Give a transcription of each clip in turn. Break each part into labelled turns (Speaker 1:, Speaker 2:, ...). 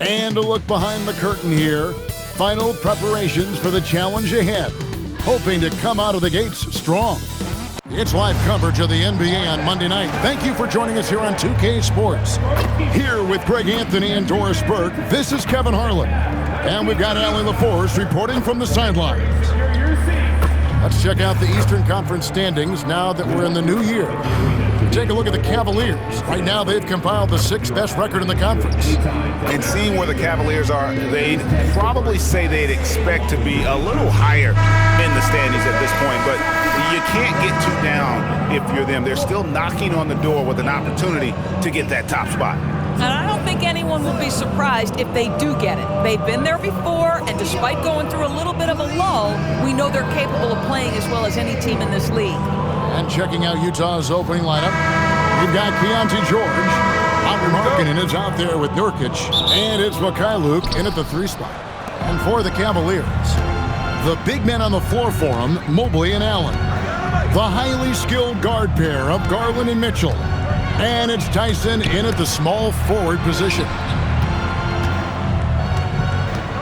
Speaker 1: And a look behind the curtain here. Final preparations for the challenge ahead. Hoping to come out of the gates strong. It's live coverage of the NBA on Monday night. Thank you for joining us here on 2K Sports. Here with Greg Anthony and Doris Burke, this is Kevin Harlan. And we've got Allie LaForce reporting from the sidelines. Let's check out the Eastern Conference standings now that we're in the new year. Take a look at the Cavaliers. Right now, they've compiled the 6th best record in the conference.
Speaker 2: And seeing where the Cavaliers are, they'd probably say they'd expect to be a little higher in the standings at this point. But you can't get too down if you're them. They're still knocking on the door with an opportunity to get that top spot.
Speaker 3: And I don't think anyone will be surprised if they do get it. They've been there before, and despite going through a little bit of a lull, we know they're capable of playing as well as any team in this league.
Speaker 1: And checking out Utah's opening lineup, we've got Keontae George. Henri Markkanen is out there with Nurkic, and it's Mikhailuk in at the 3 spot. And for the Cavaliers, the big men on the floor for them, Mobley and Allen. The highly skilled guard pair of Garland and Mitchell. And it's Tyson in at the small forward position.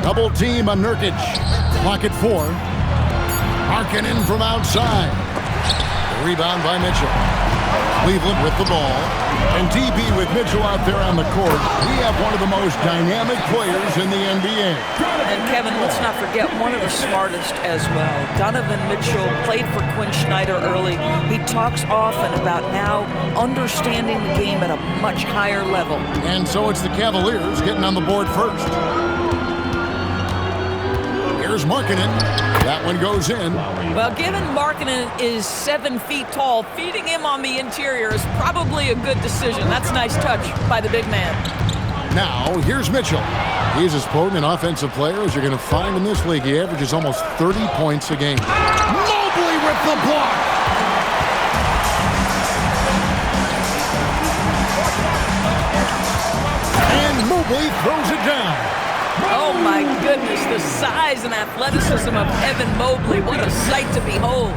Speaker 1: Double team on Nurkic. Clock at 4. Markkanen from outside. Rebound by Mitchell. Cleveland with the ball. And DB with Mitchell out there on the court. We have one of the most dynamic players in the NBA.
Speaker 3: And Kevin, let's not forget one of the smartest as well. Donovan Mitchell played for Quinn Snyder early. He talks often about now understanding the game at a much higher level.
Speaker 1: And so it's the Cavaliers getting on the board first. Here's Markkanen. That one goes in.
Speaker 3: Well, given Markkanen is 7 feet tall, feeding him on the interior is probably a good decision. That's a nice touch by the big man.
Speaker 1: Now, here's Mitchell. He's as potent an offensive player as you're going to find in this league. He averages almost 30 points a game. Mobley with the block. And Mobley throws it down.
Speaker 3: Oh my goodness, the size and athleticism of Evan Mobley. What a sight to behold.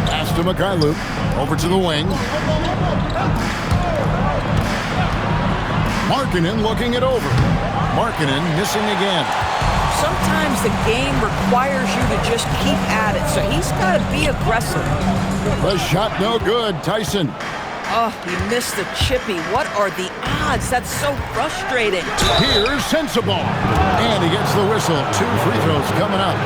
Speaker 1: Pass to Mikhailuk. Over to the wing. Markkanen looking it over. Markkanen missing again.
Speaker 3: Sometimes the game requires you to just keep at it, so he's got to be aggressive.
Speaker 1: The shot no good. Tyson.
Speaker 3: Oh, he missed the chippy. What are the odds? That's so frustrating.
Speaker 1: Here's Sensabaugh. And he gets the whistle. 2 free throws coming up.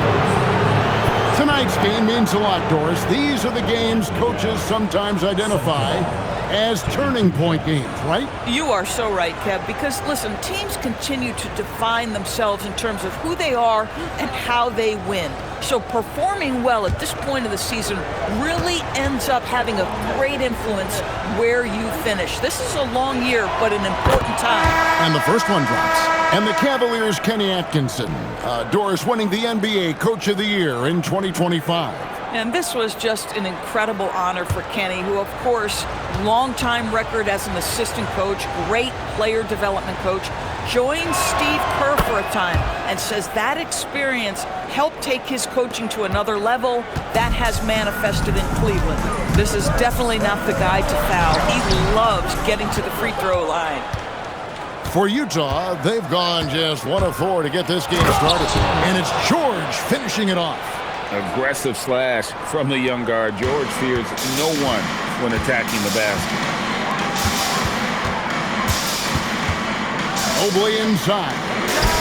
Speaker 1: Tonight's game means a lot, Doris. These are the games coaches sometimes identify as turning point games, right?
Speaker 3: You are so right, Kev, because, listen, teams continue to define themselves in terms of who they are and how they win. So performing well at this point of the season really ends up having a great influence where you finish. This is a long year, but an important time.
Speaker 1: And the first one drops. And the Cavaliers' Kenny Atkinson. Doris winning the NBA Coach of the Year in 2025.
Speaker 3: And this was just an incredible honor for Kenny, who, of course, long-time record as an assistant coach, great player development coach, joined Steve Kerr for a time and says that experience helped take his coaching to another level. That has manifested in Cleveland. This is definitely not the guy to foul. He loves getting to the free throw line.
Speaker 1: For Utah, they've gone just 1 of 4 to get this game started. And it's George finishing it off.
Speaker 2: Aggressive slash from the young guard. George fears no one when attacking the basket.
Speaker 1: Mobley inside.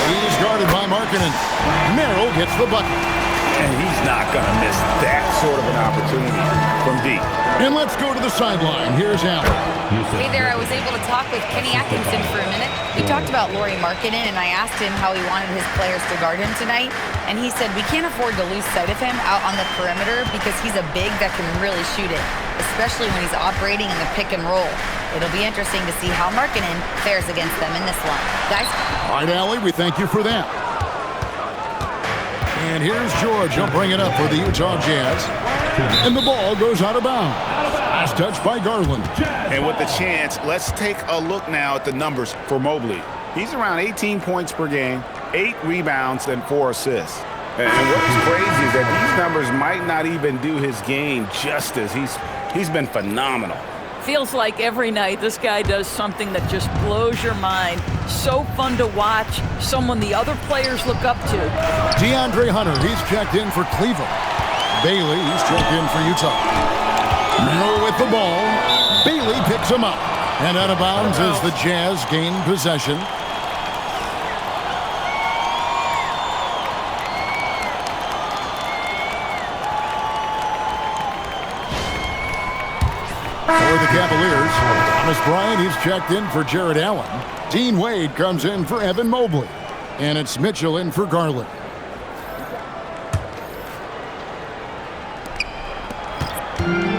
Speaker 1: He's guarded by Markkanen. Merrill gets the bucket.
Speaker 2: And he's not going to miss that sort of an opportunity from deep.
Speaker 1: And let's go to the sideline. Here's Allen.
Speaker 4: Hey there, I was able to talk with Kenny Atkinson for a minute. We talked about Lauri Markkanen, and I asked him how he wanted his players to guard him tonight. And he said, we can't afford to lose sight of him out on the perimeter because he's a big that can really shoot it, especially when he's operating in the pick and roll. It'll be interesting to see how Markkanen fares against them in this one. Guys?
Speaker 1: All right, Allie, we thank you for that. And here's George. He'll bring it up for the Utah Jazz. And the ball goes out of bounds. Last touch by Garland.
Speaker 2: And with the chance, let's take a look now at the numbers for Mobley. He's around 18 points per game, 8 rebounds, and 4 assists. And what's crazy is that these numbers might not even do his game justice. He's been phenomenal.
Speaker 3: Feels like every night this guy does something that just blows your mind. So fun to watch, someone the other players look up to.
Speaker 1: DeAndre Hunter, he's checked in for Cleveland. Bailey, he's checked in for Utah. Miller with the ball. Bailey picks him up. And out of bounds as the Jazz gain possession. For the Cavaliers, Thomas Bryant, he's checked in for Jared Allen. Dean Wade comes in for Evan Mobley. And it's Mitchell in for Garland.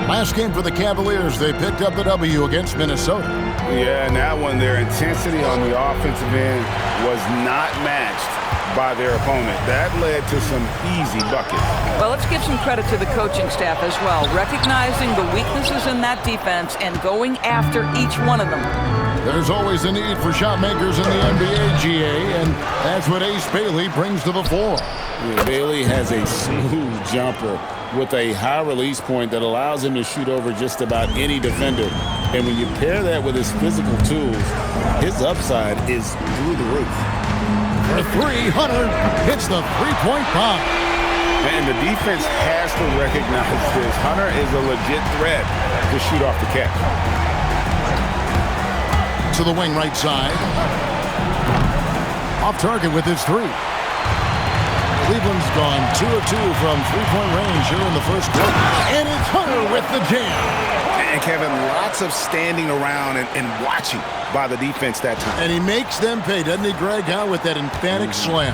Speaker 1: Last game for the Cavaliers, they picked up the W against Minnesota.
Speaker 2: Yeah, and that one, their intensity on the offensive end was not matched by their opponent. That led to some easy buckets.
Speaker 3: Well, let's give some credit to the coaching staff as well, recognizing the weaknesses in that defense and going after each one of them.
Speaker 1: There's always a need for shot makers in the NBA, GA, and that's what Ace Bailey brings to the fore.
Speaker 5: Yeah, Bailey has a smooth jumper with a high release point that allows him to shoot over just about any defender. And when you pair that with his physical tools, his upside is through the roof.
Speaker 1: For three, Hunter hits the three-point bomb.
Speaker 2: And the defense has to recognize this. Hunter is a legit threat to shoot off the catch.
Speaker 1: To the wing right side. Off target with his three. Cleveland's gone 2 of 2 from three-point range here in the first quarter. And it's Hunter with the jam.
Speaker 2: And Kevin, lots of standing around and watching by the defense that time.
Speaker 1: And he makes them pay, doesn't he, Greg, out with that emphatic slam.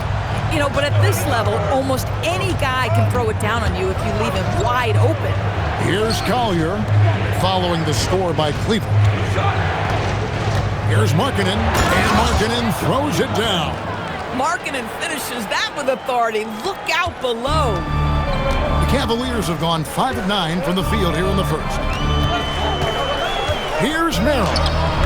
Speaker 3: You know, but at this level, almost any guy can throw it down on you if you leave him wide open.
Speaker 1: Here's Collier following the score by Cleveland. Here's Markkanen, and Markkanen throws it down.
Speaker 3: Markkanen finishes that with authority. Look out below.
Speaker 1: The Cavaliers have gone 5 of 9 from the field here in the first. Here's Merrill.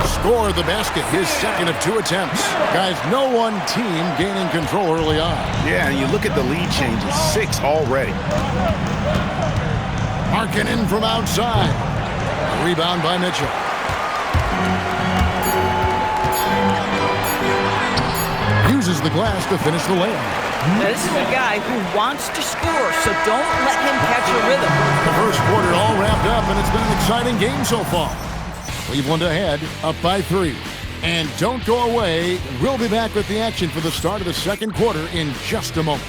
Speaker 1: Scored the basket, his second of 2 attempts. Guys, no one team gaining control early on.
Speaker 2: Yeah, and you look at the lead changes, 6 already.
Speaker 1: Markkanen from outside. A rebound by Mitchell. Uses the glass to finish the layup.
Speaker 3: Now, this is a guy who wants to score, so don't let him catch a rhythm.
Speaker 1: The first quarter all wrapped up, and it's been an exciting game so far. Cleveland ahead, up by 3. And don't go away. We'll be back with the action for the start of the second quarter in just a moment.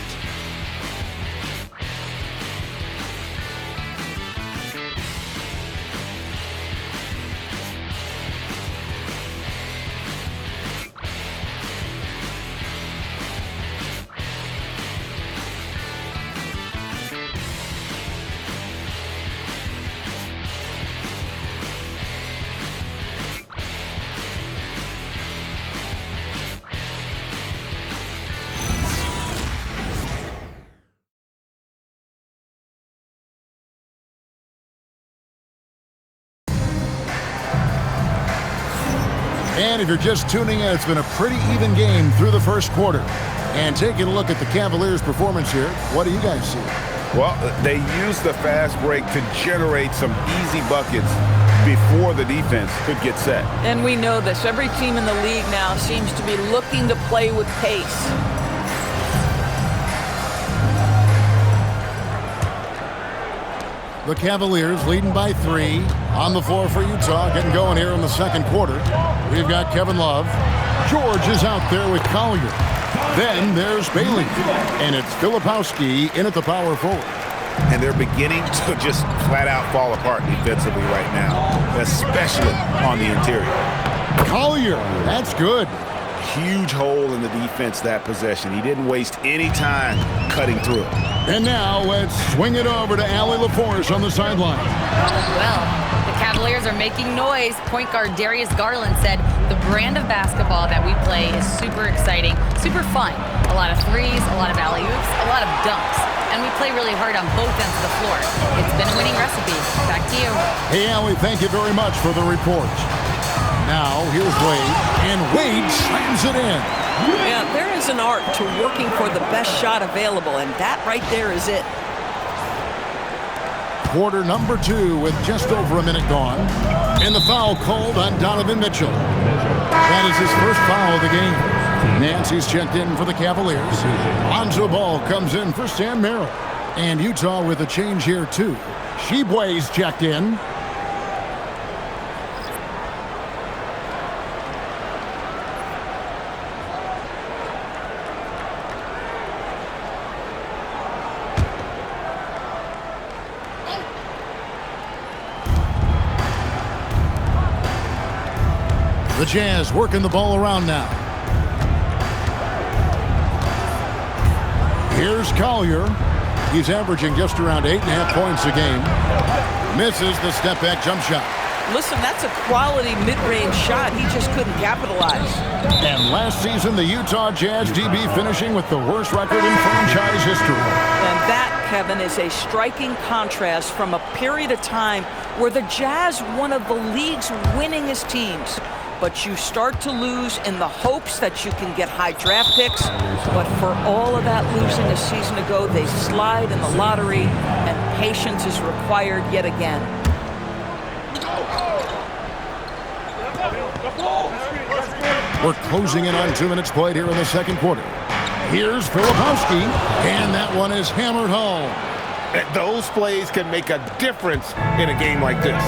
Speaker 1: And if you're just tuning in, it's been a pretty even game through the first quarter. And taking a look at the Cavaliers' performance here, what do you guys see?
Speaker 2: Well, they used the fast break to generate some easy buckets before the defense could get set.
Speaker 3: And we know this. Every team in the league now seems to be looking to play with pace.
Speaker 1: The Cavaliers leading by 3 on the floor for Utah, getting going here in the second quarter. We've got Kevin Love. George is out there with Collier. Then there's Bailey. And it's Filipowski in at the power forward.
Speaker 2: And they're beginning to just flat out fall apart defensively right now, especially on the interior.
Speaker 1: Collier, that's good.
Speaker 2: Huge hole in the defense that possession. He didn't waste any time cutting through it.
Speaker 1: And now let's swing it over to Allie LaForge on the sideline.
Speaker 4: Well, the Cavaliers are making noise. Point guard Darius Garland said the brand of basketball that we play is super exciting, super fun. A lot of threes, a lot of alley-oops, a lot of dunks. And we play really hard on both ends of the floor. It's been a winning recipe. Back to you.
Speaker 1: Hey, Allie, thank you very much for the report. Now, here's Wade, and Wade slams it in.
Speaker 3: Yeah, there is an art to working for the best shot available, and that right there is it.
Speaker 1: quarter number 2 with just over a minute gone. And the foul called on Donovan Mitchell. That is his first foul of the game. Nancy's checked in for the Cavaliers. Lonzo Ball comes in for Sam Merrill. And Utah with a change here, too. Sheboy's checked in. The Jazz working the ball around now. Here's Collier. He's averaging just around 8.5 points a game. Misses the step-back jump shot.
Speaker 3: Listen, that's a quality mid-range shot. He just couldn't capitalize.
Speaker 1: And last season, the Utah Jazz DB finishing with the worst record in franchise history.
Speaker 3: And that, Kevin, is a striking contrast from a period of time where the Jazz, one of the league's winningest teams. But you start to lose in the hopes that you can get high draft picks. But for all of that losing a season ago, they slide in the lottery, and patience is required yet again.
Speaker 1: We're closing in on 2 minutes played here in the second quarter. Here's Filipowski, and that one is hammered home.
Speaker 2: Those plays can make a difference in a game like this.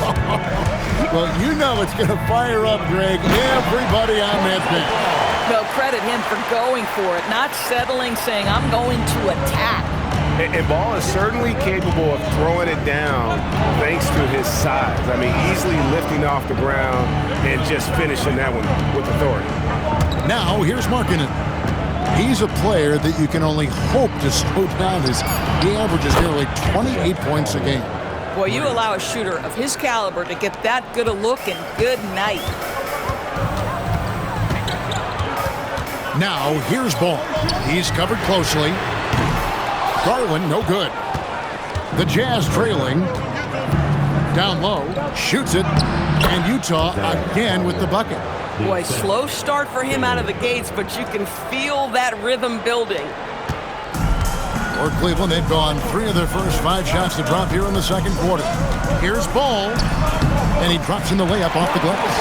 Speaker 1: Well, you know it's going to fire up, Greg, everybody on that bench.
Speaker 3: Well, credit him for going for it, not settling, saying, I'm going to attack.
Speaker 2: And Ball is certainly capable of throwing it down thanks to his size. I mean, easily lifting off the ground and just finishing that one with authority.
Speaker 1: Now, here's Markkanen. He's a player that you can only hope to slow down as he averages nearly 28 points a game.
Speaker 3: Boy, you allow a shooter of his caliber to get that good a look, and good night.
Speaker 1: Now, here's Ball. He's covered closely. Garland, no good. The Jazz trailing. Down low, shoots it, and Utah again with the bucket.
Speaker 3: Boy, slow start for him out of the gates, but you can feel that rhythm building.
Speaker 1: For Cleveland, they've gone 3 of their first 5 shots to drop here in the second quarter. Here's Ball, and he drops in the layup off the glass.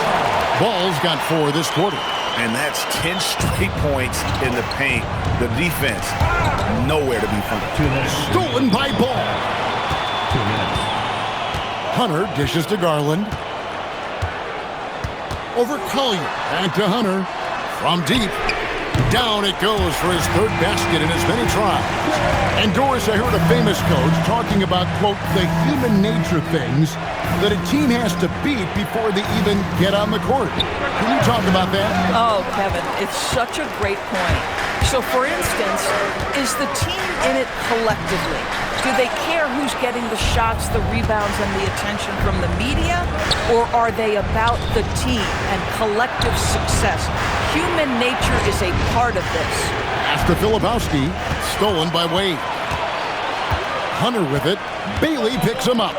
Speaker 1: Ball's got 4 this quarter.
Speaker 2: And that's 10 straight points in the paint. The defense, nowhere to be found.
Speaker 6: 2 minutes.
Speaker 1: Stolen by Ball.
Speaker 6: 2 minutes.
Speaker 1: Hunter dishes to Garland. Over Collier, back to Hunter. From deep, down it goes for his 3rd basket in as many tries. And Doris, I heard a famous coach talking about, quote, the human nature things that a team has to beat before they even get on the court. Can you talk about that?
Speaker 3: Oh, Kevin, it's such a great point. So, for instance, is the team in it collectively? Do they care who's getting the shots, the rebounds, and the attention from the media? Or are they about the team and collective success? Human nature is a part of this.
Speaker 1: After Filipowski, stolen by Wade. Hunter with it. Bailey picks him up.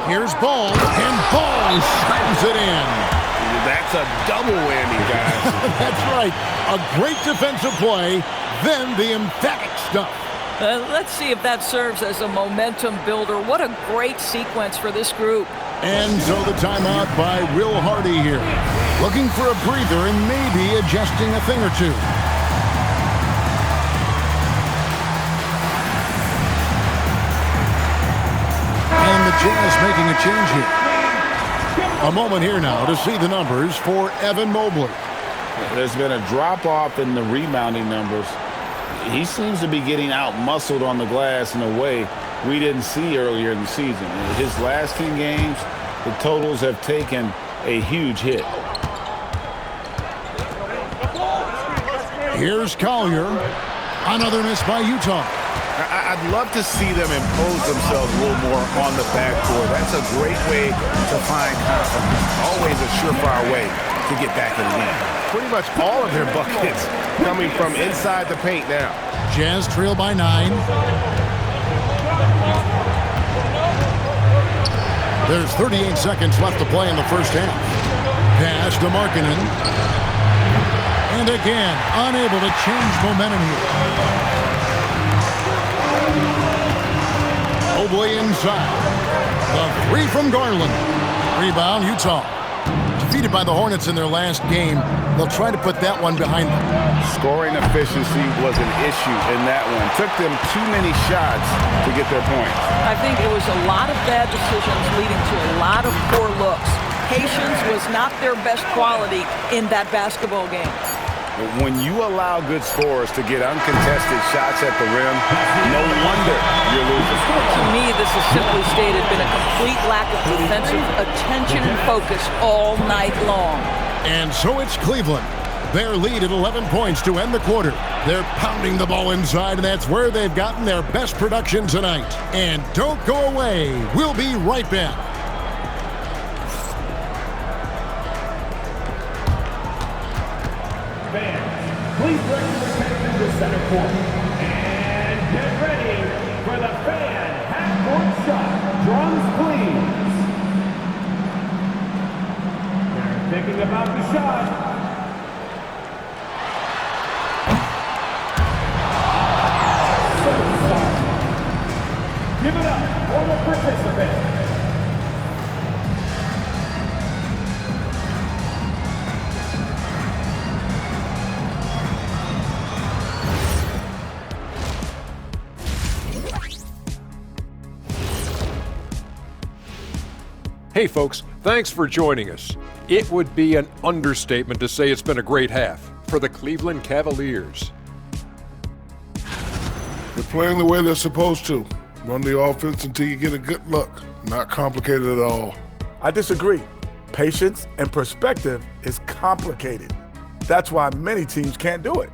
Speaker 1: Here's Ball, and Ball slams it in.
Speaker 2: That's a double whammy, guys.
Speaker 1: That's right. A great defensive play, then the emphatic stuff.
Speaker 3: Let's see if that serves as a momentum builder. What a great sequence for this group.
Speaker 1: And so the timeout by Will Hardy here. Looking for a breather and maybe adjusting a thing or two. And the Jazz making a change here. A moment here now to see the numbers for Evan Mobley.
Speaker 5: There's been a drop-off in the rebounding numbers. He seems to be getting out-muscled on the glass in a way we didn't see earlier in the season. His last 10 games, the totals have taken a huge hit.
Speaker 1: Here's Collier. Another miss by Utah.
Speaker 2: I'd love to see them impose themselves a little more on the backcourt. That's a great way to find confidence. Always a surefire way to get back in the game. Pretty much all of their buckets coming from inside the paint now.
Speaker 1: Jazz trail by 9. There's 38 seconds left to play in the first half. Pass to Markkanen. And again, unable to change momentum here. Mobley inside. The three from Garland. Rebound, Utah. Defeated by the Hornets in their last game, they'll try to put that one behind them.
Speaker 2: Scoring efficiency was an issue in that one. Took them too many shots to get their points.
Speaker 3: I think it was a lot of bad decisions leading to a lot of poor looks. Patience was not their best quality in that basketball game.
Speaker 2: When you allow good scorers to get uncontested shots at the rim, no wonder you're losing.
Speaker 3: To me, this has simply stated been a complete lack of defensive attention and focus all night long.
Speaker 1: And so it's Cleveland. Their lead at 11 points to end the quarter. They're pounding the ball inside, and that's where they've gotten their best production tonight. And don't go away. We'll be right back.
Speaker 7: Please bring your attention to center court. And get ready for the fan half-court shot. Drums, please. They're thinking about the shot. Give it up for the participants.
Speaker 8: Hey folks, thanks for joining us. It would be an understatement to say it's been a great half for the Cleveland Cavaliers.
Speaker 9: They're playing the way they're supposed to. Run the offense until you get a good look. Not complicated at all.
Speaker 10: I disagree. Patience and perspective is complicated. That's why many teams can't do it.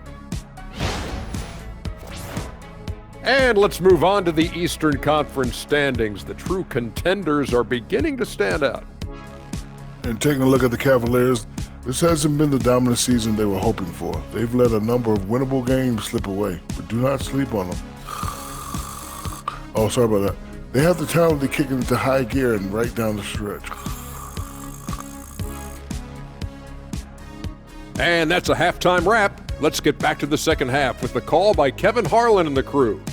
Speaker 8: And let's move on to the Eastern Conference standings. The true contenders are beginning to stand out.
Speaker 9: And taking a look at the Cavaliers, this hasn't been the dominant season they were hoping for. They've let a number of winnable games slip away, but do not sleep on them. Oh, sorry about that. They have the talent to kick it into high gear and right down the stretch.
Speaker 8: And that's a halftime wrap. Let's get back to the second half with the call by Kevin Harlan and the crew.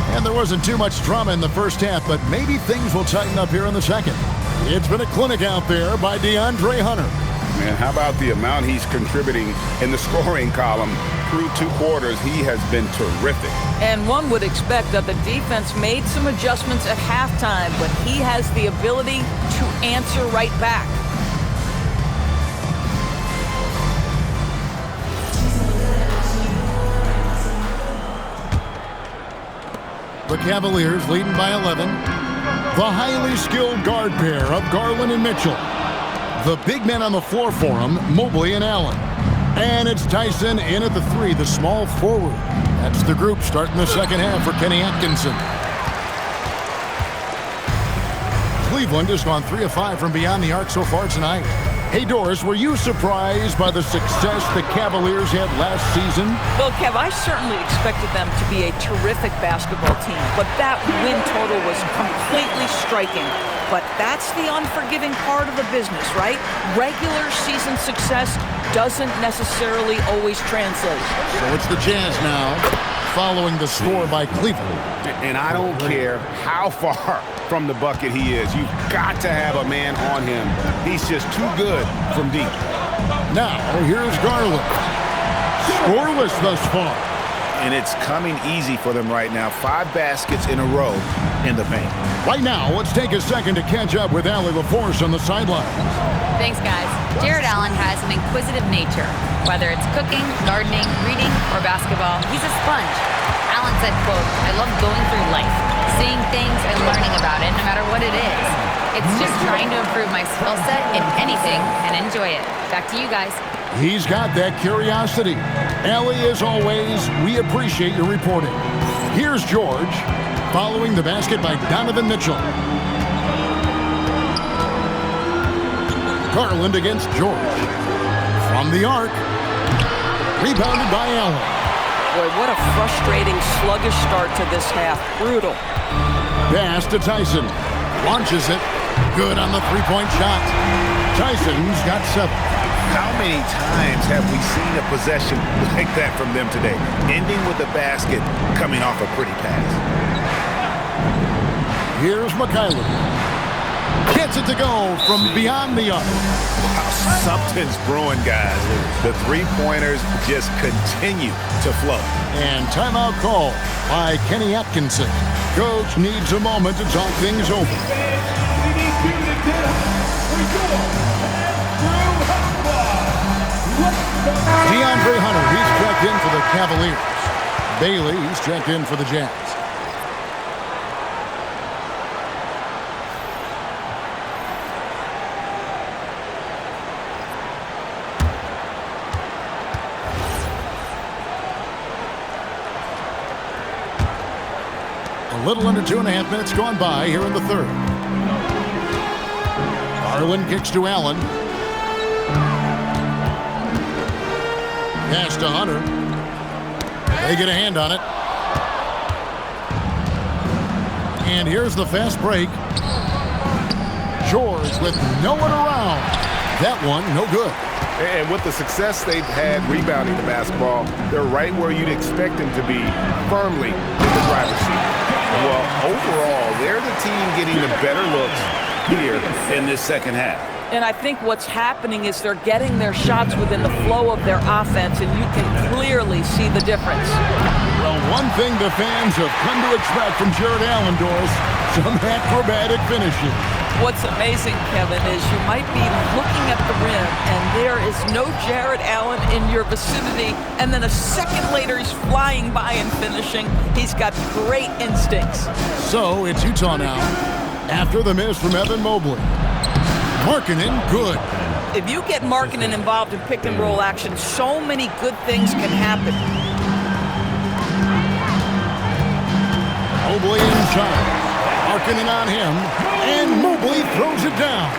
Speaker 1: And there wasn't too much drama in the first half, but maybe things will tighten up here in the second. It's been a clinic out there by DeAndre Hunter.
Speaker 2: Man, how about the amount he's contributing in the scoring column? Through 2 quarters, he has been terrific.
Speaker 3: And one would expect that the defense made some adjustments at halftime, but he has the ability to answer right back.
Speaker 1: The Cavaliers leading by 11. The highly skilled guard pair of Garland and Mitchell. The big men on the floor for him, Mobley and Allen. And it's Tyson in at the 3, the small forward. That's the group starting the second half for Kenny Atkinson. Cleveland has gone 3 of 5 from beyond the arc so far tonight. Hey, Doris, were you surprised by the success the Cavaliers had last season?
Speaker 3: Well, Kev, I certainly expected them to be a terrific basketball team, but that win total was completely striking. But that's the unforgiving part of the business, right? Regular season success doesn't necessarily always translate.
Speaker 1: So it's the Jazz now, following the score by Cleveland.
Speaker 2: And I don't care how far from the bucket he is. You've got to have a man on him. He's just too good from deep.
Speaker 1: Now, here's Garland. Scoreless thus far.
Speaker 2: And it's coming easy for them right now. 5 baskets in a row in the paint.
Speaker 1: Right now, let's take a second to catch up with Allie LaForce on the sideline.
Speaker 4: Thanks, guys. Jared Allen has an inquisitive nature. Whether it's cooking, gardening, reading, or basketball, he's a sponge. Allen said, quote, "I love going through life, seeing things and learning about it no matter what it is. It's just trying to improve my skill set in anything and enjoy it." Back to you guys.
Speaker 1: He's got that curiosity. Allie, as always, we appreciate your reporting. Here's George, following the basket by Donovan Mitchell. Garland against George. From the arc. Rebounded by Allen.
Speaker 3: Boy, what a frustrating, sluggish start to this half. Brutal.
Speaker 1: Pass to Tyson. Launches it. Good on the three-point shot. Tyson's got 7.
Speaker 2: How many times have we seen a possession like that from them today? Ending with a basket, coming off a pretty pass.
Speaker 1: Here's McKinley. Gets it to go from beyond the arc.
Speaker 2: Wow, something's brewing, guys. The three-pointers just continue to flow.
Speaker 1: And timeout call by Kenny Atkinson. Coach needs a moment to talk things over.
Speaker 7: We need you to get up for your
Speaker 1: DeAndre Hunter, he's checked in for the Cavaliers. Bailey, he's checked in for the Jazz. A little under 2.5 minutes gone by here in the third. Garland kicks to Allen. Pass to Hunter. They get a hand on it. And here's the fast break. George with no one around. That one, no good.
Speaker 2: And with the success they've had rebounding the basketball, they're right where you'd expect them to be, firmly in the driver's seat. Well, overall, they're the team getting the better looks here in this second half.
Speaker 3: And I think what's happening is they're getting their shots within the flow of their offense, and you can clearly see the difference.
Speaker 1: Well, one thing the fans have come to expect from Jared Allen, Doris, some acrobatic finishing.
Speaker 3: What's amazing, Kevin, is you might be looking at the rim, and there is no Jared Allen in your vicinity, and then a second later he's flying by and finishing. He's got great instincts.
Speaker 1: So it's Utah now, after the miss from Evan Mobley. Markkanen, good.
Speaker 3: If you get Markkanen involved in pick-and-roll action, so many good things can happen.
Speaker 1: Mobley inside. Markkanen on him, and Mobley throws it down.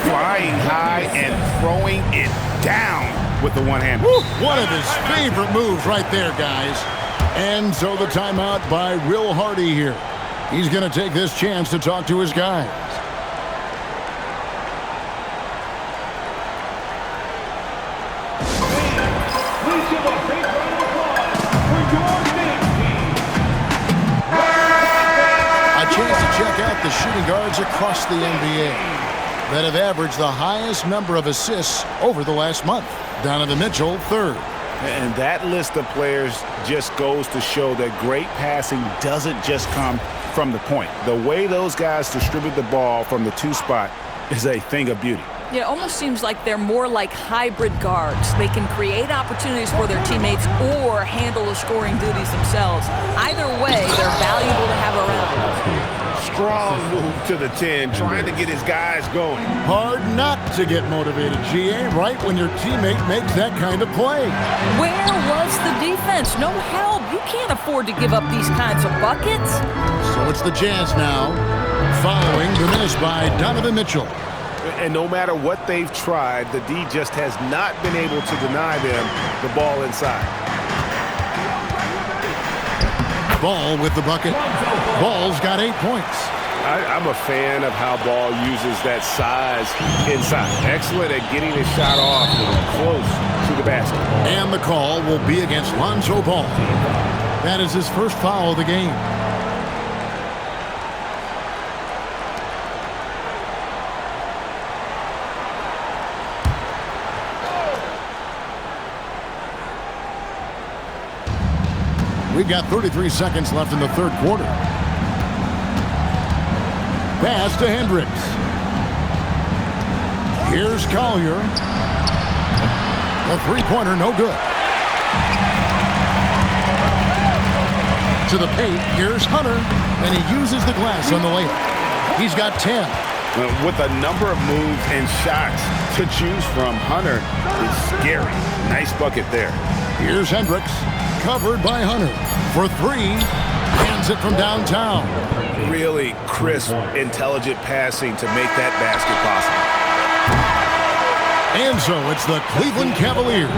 Speaker 2: Flying high and throwing it down with the one hand.
Speaker 1: One of his favorite moves right there, guys. And so the timeout by Will Hardy here. He's going to take this chance to talk to his guys.
Speaker 7: Please give a big round of applause for your next team.
Speaker 1: A chance to check out the shooting guards across the NBA that have averaged the highest number of assists over the last month. Donovan Mitchell, third.
Speaker 2: And that list of players just goes to show that great passing doesn't just come from the point. The way those guys distribute the ball from the two spot is a thing of beauty.
Speaker 3: Yeah, it almost seems like they're more like hybrid guards. They can create opportunities for their teammates or handle the scoring duties themselves. Either way, they're valuable to have around.
Speaker 2: Strong move to the 10, trying to get his guys going.
Speaker 1: Hard not to get motivated, GA, right when your teammate makes that kind of play.
Speaker 3: Where was the defense? No help. You can't afford to give up these kinds of buckets.
Speaker 1: So it's the Jazz now, following the miss by Donovan Mitchell.
Speaker 2: And no matter what they've tried, the D just has not been able to deny them the ball inside.
Speaker 1: Ball with the bucket. Ball's got 8 points.
Speaker 2: I'm a fan of how Ball uses that size inside. Excellent at getting his shot off close to the basket.
Speaker 1: And the call will be against Lonzo Ball. That is his first foul of the game. We've got 33 seconds left in the third quarter. Pass to Hendricks. Here's Collier. A three-pointer, no good. To the paint, here's Hunter, and he uses the glass on the layup. He's got 10.
Speaker 2: With a number of moves and shots to choose from, Hunter is scary. Nice bucket there.
Speaker 1: Here's Hendricks, covered by Hunter for three. Hands it from downtown.
Speaker 2: Really crisp, intelligent passing to make that basket possible.
Speaker 1: And so it's the Cleveland Cavaliers,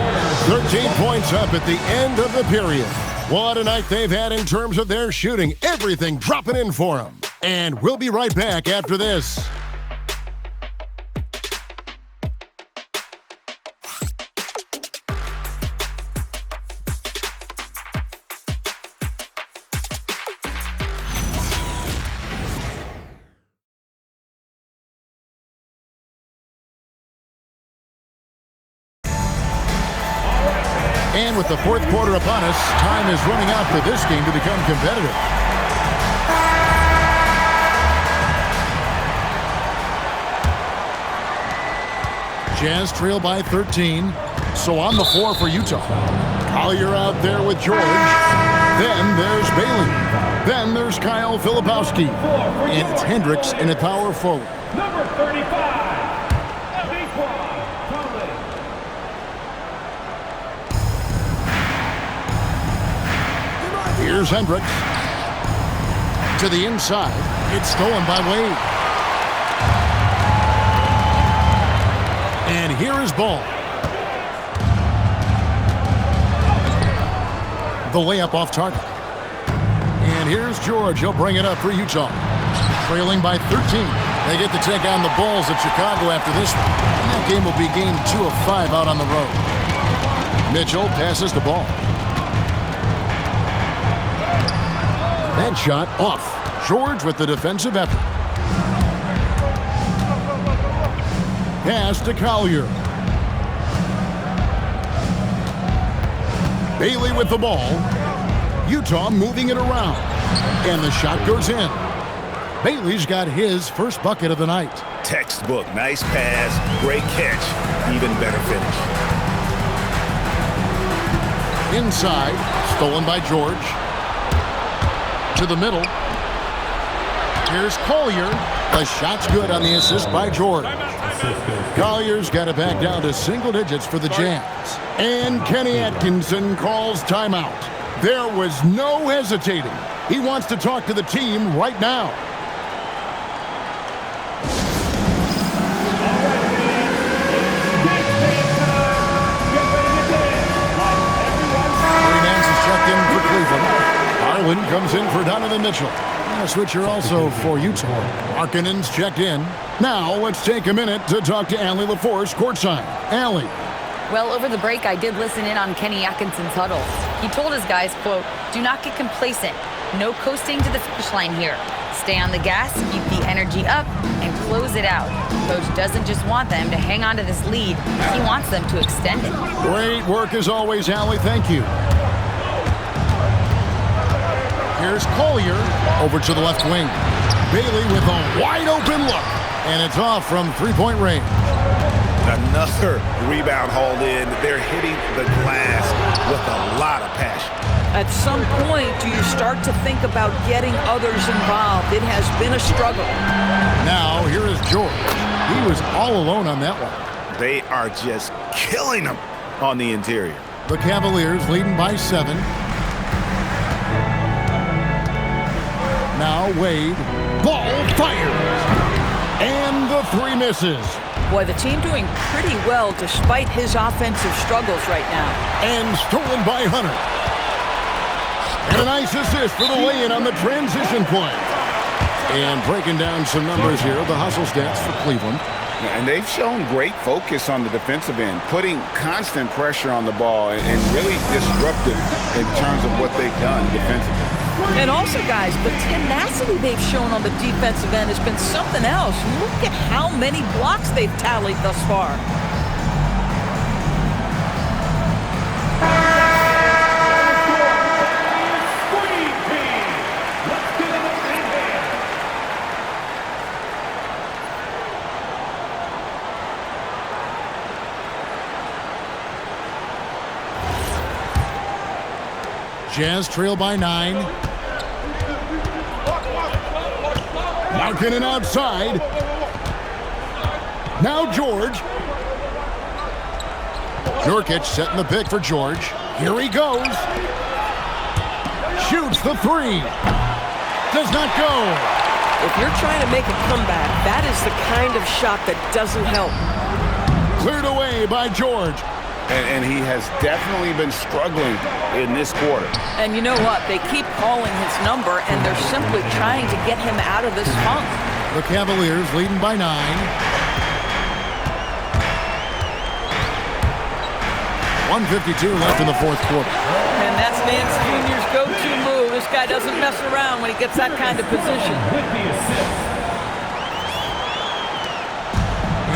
Speaker 1: 13 points up at the end of the period. What a night they've had in terms of their shooting. Everything dropping in for them. And we'll be right back after this. And with the fourth quarter upon us, time is running out for this game to become competitive. Jazz trail by 13. So on the floor for Utah. Collier out there with George. Then there's Bailey. Then there's Kyle Filipowski. And it's Hendricks in a power forward.
Speaker 7: Number 35.
Speaker 1: Here's Hendricks. To the inside. It's stolen by Wade. And here is Ball. The layup off target. And here's George. He'll bring it up for Utah. Trailing by 13. They get to take on the Bulls at Chicago after this one. And that game will be game 2 of 5 out on the road. Mitchell passes the ball. That shot off. George with the defensive effort. Pass to Collier. Bailey with the ball. Utah moving it around. And the shot goes in. Bailey's got his first bucket of the night.
Speaker 2: Textbook. Nice pass. Great catch. Even better finish.
Speaker 1: Inside. Stolen by George. To the middle. Here's Collier. The shot's good on the assist by George. Collier's got it back down to single digits for the Jazz. And Kenny Atkinson calls timeout. There was no hesitating. He wants to talk to the team right now. Nance is checked in for Cleveland. Harlan comes in for Donovan Mitchell. A switcher also for Utah. Markkanen's checked in. Now let's take a minute to talk to Allie LaForce courtside. Allie.
Speaker 4: Well, over the break, I did listen in on Kenny Atkinson's huddle. He told his guys, quote, "Do not get complacent. No coasting to the finish line here. Stay on the gas, keep the energy up, and close it out. Coach doesn't just want them to hang on to this lead. He wants them to extend it."
Speaker 1: Great work as always, Allie. Thank you. Here's Collier over to the left wing. Bailey with a wide open look. And it's off from three-point range.
Speaker 2: Another rebound hauled in. They're hitting the glass with a lot of passion.
Speaker 3: At some point, do you start to think about getting others involved? It has been a struggle.
Speaker 1: Now, here is George. He was all alone on that one.
Speaker 2: They are just killing them on the interior.
Speaker 1: The Cavaliers leading by 7. Now Wade. Ball fires. And the 3 misses.
Speaker 3: Boy, the team doing pretty well despite his offensive struggles right now.
Speaker 1: And stolen by Hunter. And a nice assist for the lay-in on the transition point. And breaking down some numbers here, the hustle stats for Cleveland.
Speaker 2: And they've shown great focus on the defensive end, putting constant pressure on the ball and really disruptive in terms of what they've done defensively.
Speaker 3: And also, guys, the tenacity they've shown on the defensive end has been something else. Look at how many blocks they've tallied thus far.
Speaker 1: Jazz trail by 9. Markkanen outside. Now George. Nurkic setting the pick for George. Here he goes. Shoots the 3. Does not go.
Speaker 11: If you're trying to make a comeback, that is the kind of shot that doesn't help.
Speaker 1: Cleared away by George.
Speaker 2: and he has definitely been struggling in this quarter.
Speaker 3: And you know what? They keep calling his number, and they're simply trying to get him out of this funk.
Speaker 1: The Cavaliers leading by 9. 1:52 left in the fourth quarter.
Speaker 3: And that's Nance Jr.'s go-to move. This guy doesn't mess around when he gets that kind of position.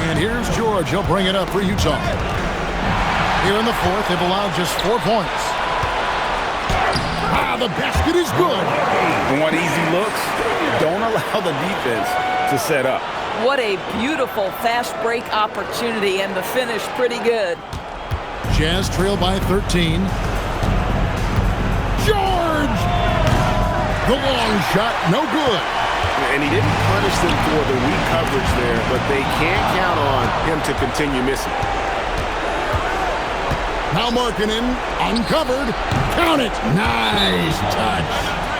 Speaker 1: And here's George. He'll bring it up for Utah. Here in the fourth, they've allowed just 4 points. The basket is good.
Speaker 2: And what easy looks, don't allow the defense to set up.
Speaker 3: What a beautiful fast break opportunity, and the finish pretty good.
Speaker 1: Jazz trail by 13. George! The long shot, no good.
Speaker 2: And he didn't punish them for the weak coverage there, but they can't count on him to continue missing.
Speaker 1: Now Markkanen, uncovered. Count it. Nice touch.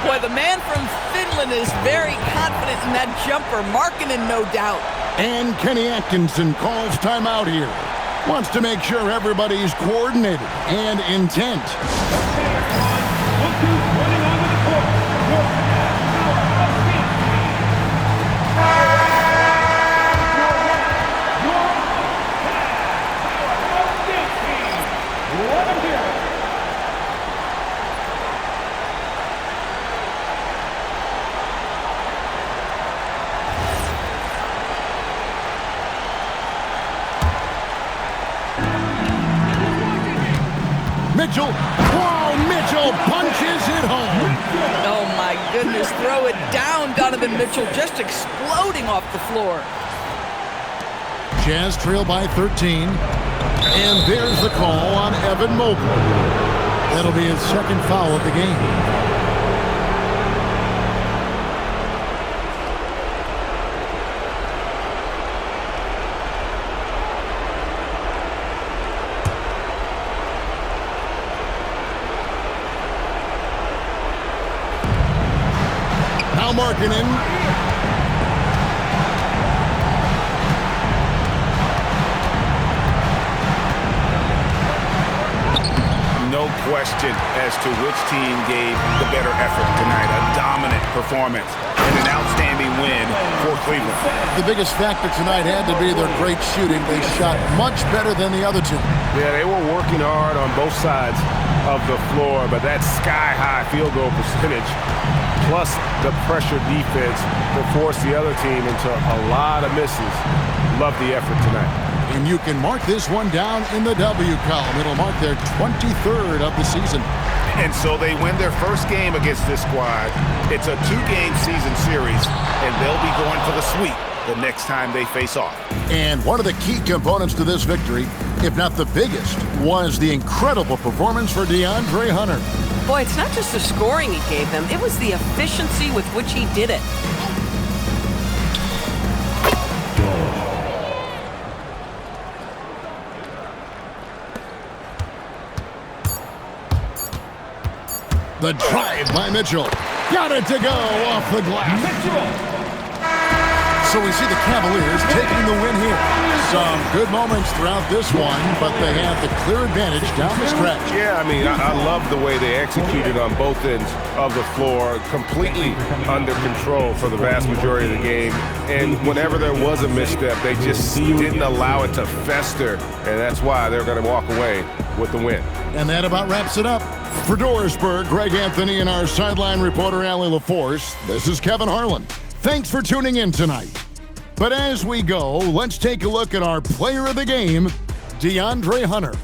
Speaker 3: Boy, the man from Finland is very confident in that jumper. Markkanen, no doubt.
Speaker 1: And Kenny Atkinson calls timeout here. Wants to make sure everybody's coordinated and intent. Mitchell. Whoa, Mitchell punches it home.
Speaker 3: Oh, my goodness. Throw it down, Donovan Mitchell, just exploding off the floor.
Speaker 1: Jazz trail by 13. And there's the call on Evan Mobley. That'll be his second foul of the game. Markkanen.
Speaker 2: No question as to which team gave the better effort tonight. A dominant performance and an outstanding win for Cleveland.
Speaker 1: The biggest factor tonight had to be their great shooting. They shot much better than the other two.
Speaker 2: Yeah, they were working hard on both sides of the floor, but that sky-high field goal percentage plus the pressure defense to force the other team into a lot of misses. Love the effort tonight.
Speaker 1: And you can mark this one down in the W column. It'll mark their 23rd of the season.
Speaker 2: And so they win their first game against this squad. It's a 2-game season series, and they'll be going for the sweep the next time they face off.
Speaker 1: And one of the key components to this victory, if not the biggest, was the incredible performance for DeAndre Hunter.
Speaker 11: Boy, it's not just the scoring he gave them. It was the efficiency with which he did it.
Speaker 1: The drive by Mitchell. Got it to go off the glass.
Speaker 7: Mitchell.
Speaker 1: So we see the Cavaliers taking the win here. Some good moments throughout this one, but they have the clear advantage down the stretch.
Speaker 2: Yeah, I mean, I love the way they executed on both ends of the floor, completely under control for the vast majority of the game. And whenever there was a misstep, they just didn't allow it to fester, and that's why they're going to walk away with the win.
Speaker 1: And that about wraps it up. For Dorisburg, Greg Anthony and our sideline reporter, Allie LaForce, this is Kevin Harlan. Thanks for tuning in tonight. But as we go, let's take a look at our player of the game, DeAndre Hunter.